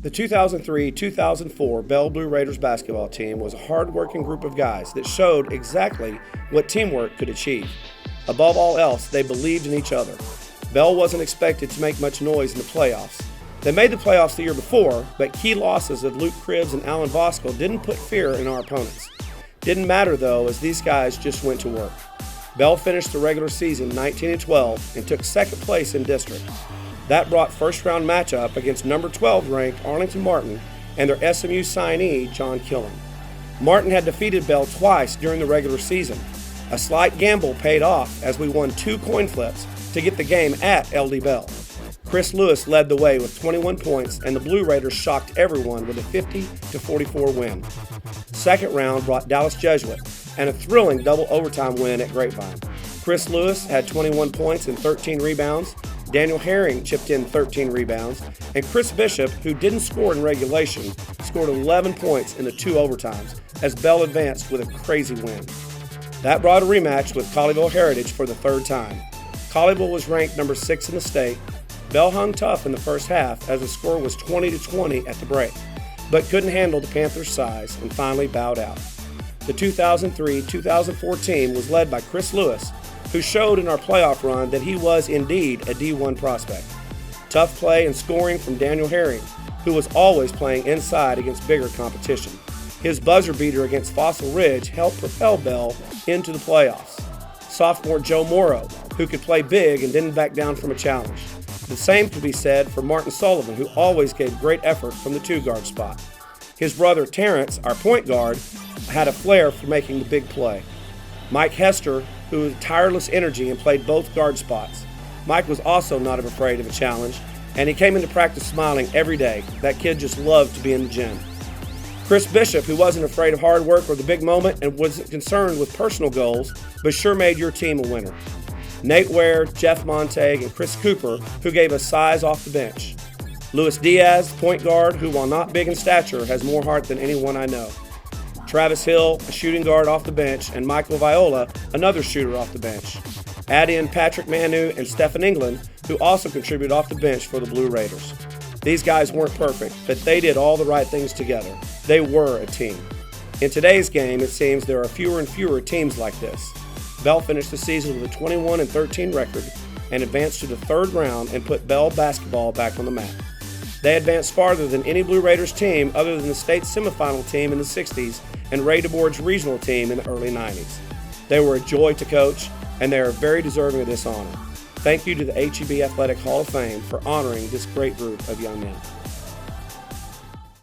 The 2003-2004 Bell Blue Raiders basketball team was a hard-working group of guys that showed exactly what teamwork could achieve. Above all else, they believed in each other. Bell wasn't expected to make much noise in the playoffs. They made the playoffs the year before, but key losses of Luke Cribbs and Alan Voskel didn't put fear in our opponents. Didn't matter though, as these guys just went to work. Bell finished the regular season 19-12 and took second place in district. That brought first-round matchup against number 12 ranked Arlington Martin and their SMU signee, John Killen. Martin had defeated Bell twice during the regular season. A slight gamble paid off as we won 2 coin flips to get the game at LD Bell. Chris Lewis led the way with 21 points, and the Blue Raiders shocked everyone with a 50-44 win. Second round brought Dallas Jesuit and a thrilling double overtime win at Grapevine. Chris Lewis had 21 points and 13 rebounds. Daniel Herring chipped in 13 rebounds, and Chris Bishop, who didn't score in regulation, scored 11 points in the 2 overtimes as Bell advanced with a crazy win. That brought a rematch with Colleyville Heritage for the third time. Colleyville was ranked number 6 in the state. Bell hung tough in the first half as the score was 20-20 at the break, but couldn't handle the Panthers' size and finally bowed out. The 2003-2004 team was led by Chris Lewis, who showed in our playoff run that he was indeed a D1 prospect. Tough play and scoring from Daniel Herring, who was always playing inside against bigger competition. His buzzer beater against Fossil Ridge helped propel Bell into the playoffs. Sophomore Joe Morrow, who could play big and didn't back down from a challenge. The same could be said for Martin Sullivan, who always gave great effort from the 2-guard spot. His brother Terrence, our point guard, had a flair for making the big play. Mike Hester, who had tireless energy and played both guard spots. Mike was also not afraid of a challenge, and he came into practice smiling every day. That kid just loved to be in the gym. Chris Bishop, who wasn't afraid of hard work or the big moment and wasn't concerned with personal goals, but sure made your team a winner. Nate Ware, Jeff Montague, and Chris Cooper, who gave us size off the bench. Luis Diaz, point guard, who while not big in stature, has more heart than anyone I know. Travis Hill, a shooting guard off the bench, and Michael Viola, another shooter off the bench. Add in Patrick Manu and Stephen England, who also contributed off the bench for the Blue Raiders. These guys weren't perfect, but they did all the right things together. They were a team. In today's game, it seems there are fewer and fewer teams like this. Bell finished the season with a 21-13 record and advanced to the third round and put Bell basketball back on the map. They advanced farther than any Blue Raiders team other than the state semifinal team in the 60s and Ray DeBoard's regional team in the early 90s. They were a joy to coach, and they are very deserving of this honor. Thank you to the HEB Athletic Hall of Fame for honoring this great group of young men.